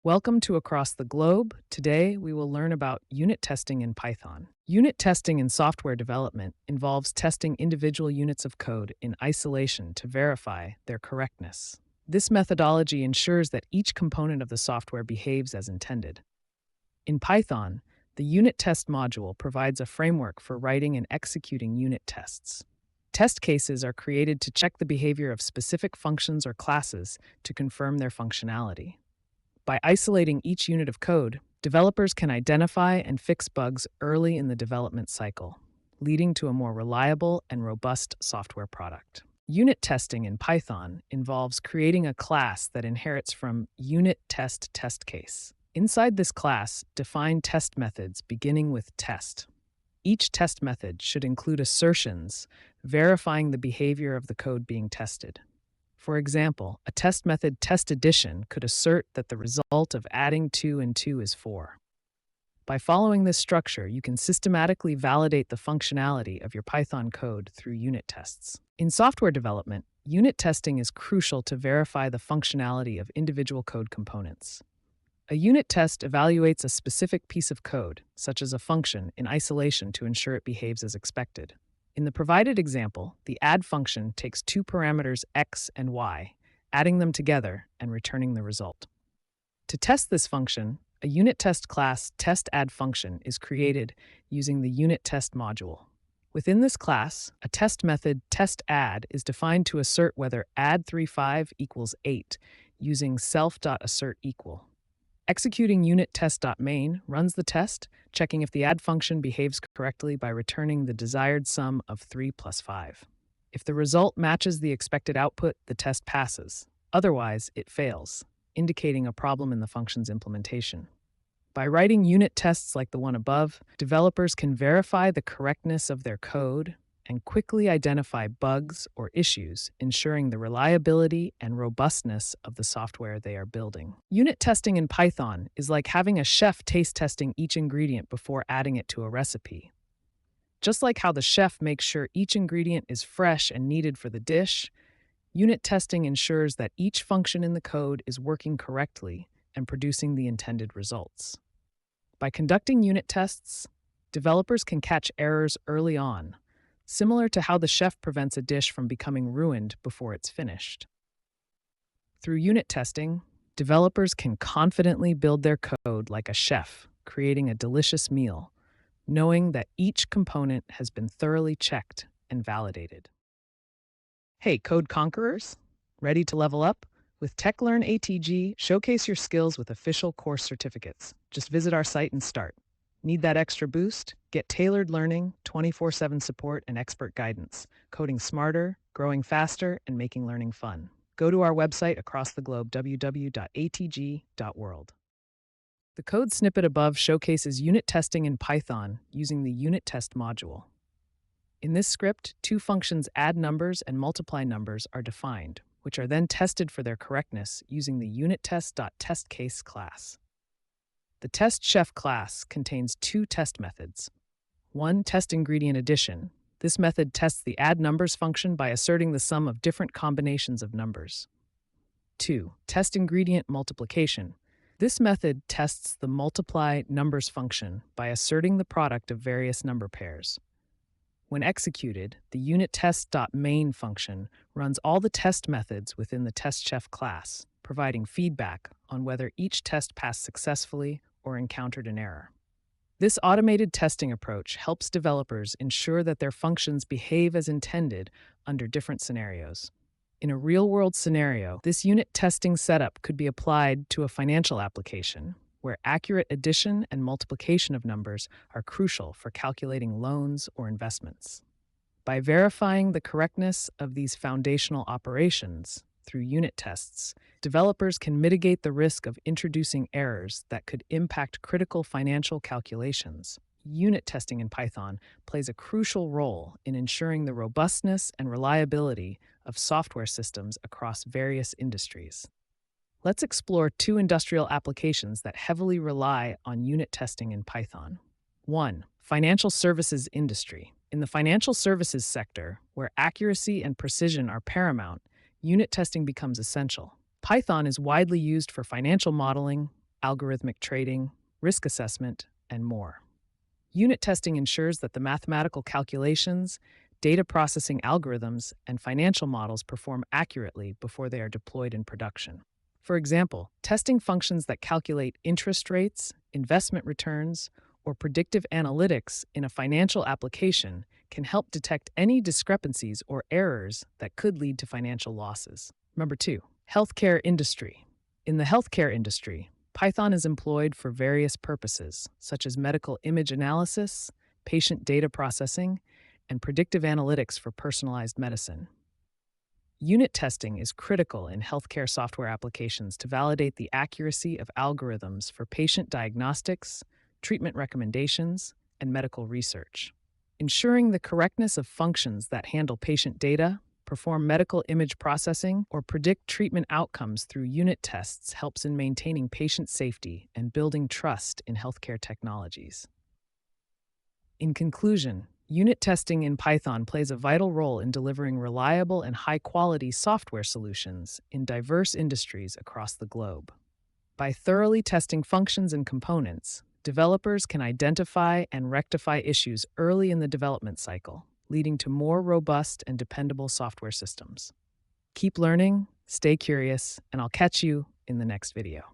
Welcome to Across the Globe. Today, we will learn about unit testing in Python. Unit testing in software development involves testing individual units of code in isolation to verify their correctness. This methodology ensures that each component of the software behaves as intended. In Python, the unit test module provides a framework for writing and executing unit tests. Test cases are created to check the behavior of specific functions or classes to confirm their functionality. By isolating each unit of code, developers can identify and fix bugs early in the development cycle, leading to a more reliable and robust software product. Unit testing in Python involves creating a class that inherits from unittest.TestCase. Inside this class, define test methods beginning with test. Each test method should include assertions, verifying the behavior of the code being tested. For example, a test method testAddition could assert that the result of adding 2 and 2 is 4. By following this structure, you can systematically validate the functionality of your Python code through unit tests. In software development, unit testing is crucial to verify the functionality of individual code components. A unit test evaluates a specific piece of code, such as a function, in isolation to ensure it behaves as expected. In the provided example, the add function takes two parameters x and y, adding them together and returning the result. To test this function, a unit test class testAddFunction is created using the unit test module. Within this class, a test method testAdd is defined to assert whether add35 equals 8 using self.assertEqual. Executing unittest.main runs the test, checking if the add function behaves correctly by returning the desired sum of 3 plus 5. If the result matches the expected output, the test passes. Otherwise, it fails, indicating a problem in the function's implementation. By writing unit tests like the one above, developers can verify the correctness of their code and quickly identify bugs or issues, ensuring the reliability and robustness of the software they are building. Unit testing in Python is like having a chef taste testing each ingredient before adding it to a recipe. Just like how the chef makes sure each ingredient is fresh and needed for the dish, unit testing ensures that each function in the code is working correctly and producing the intended results. By conducting unit tests, developers can catch errors early on, similar to how the chef prevents a dish from becoming ruined before it's finished. Through unit testing, developers can confidently build their code like a chef, creating a delicious meal, knowing that each component has been thoroughly checked and validated. Hey, Code Conquerors! Ready to level up? With TechLearn ATG, showcase your skills with official course certificates. Just visit our site and start. Need that extra boost? Get tailored learning, 24/7 support, and expert guidance. Coding smarter, growing faster, and making learning fun. Go to our website across the globe, www.atg.world. The code snippet above showcases unit testing in Python using the unit test module. In this script, two functions add numbers and multiply numbers are defined, which are then tested for their correctness using the unittest.TestCase class. The TestChef class contains two test methods. One, testIngredientAddition. This method tests the addNumbers function by asserting the sum of different combinations of numbers. 2, testIngredientMultiplication. This method tests the multiply_numbers function by asserting the product of various number pairs. When executed, the unittest.main function runs all the test methods within the TestChef class, providing feedback on whether each test passed successfully or encountered an error. This automated testing approach helps developers ensure that their functions behave as intended under different scenarios. In a real-world scenario, this unit testing setup could be applied to a financial application, where accurate addition and multiplication of numbers are crucial for calculating loans or investments. By verifying the correctness of these foundational operations through unit tests, developers can mitigate the risk of introducing errors that could impact critical financial calculations. Unit testing in Python plays a crucial role in ensuring the robustness and reliability of software systems across various industries. Let's explore two industrial applications that heavily rely on unit testing in Python. 1. Financial services industry. In the financial services sector, where accuracy and precision are paramount, unit testing becomes essential. Python is widely used for financial modeling, algorithmic trading, risk assessment, and more. Unit testing ensures that the mathematical calculations, data processing algorithms, and financial models perform accurately before they are deployed in production. For example, testing functions that calculate interest rates, investment returns, or predictive analytics in a financial application can help detect any discrepancies or errors that could lead to financial losses. Number two, healthcare industry. In the healthcare industry, Python is employed for various purposes, such as medical image analysis, patient data processing, and predictive analytics for personalized medicine. Unit testing is critical in healthcare software applications to validate the accuracy of algorithms for patient diagnostics, treatment recommendations, and medical research. Ensuring the correctness of functions that handle patient data, perform medical image processing, or predict treatment outcomes through unit tests helps in maintaining patient safety and building trust in healthcare technologies. In conclusion, unit testing in Python plays a vital role in delivering reliable and high-quality software solutions in diverse industries across the globe. By thoroughly testing functions and components, developers can identify and rectify issues early in the development cycle, leading to more robust and dependable software systems. Keep learning, stay curious, and I'll catch you in the next video.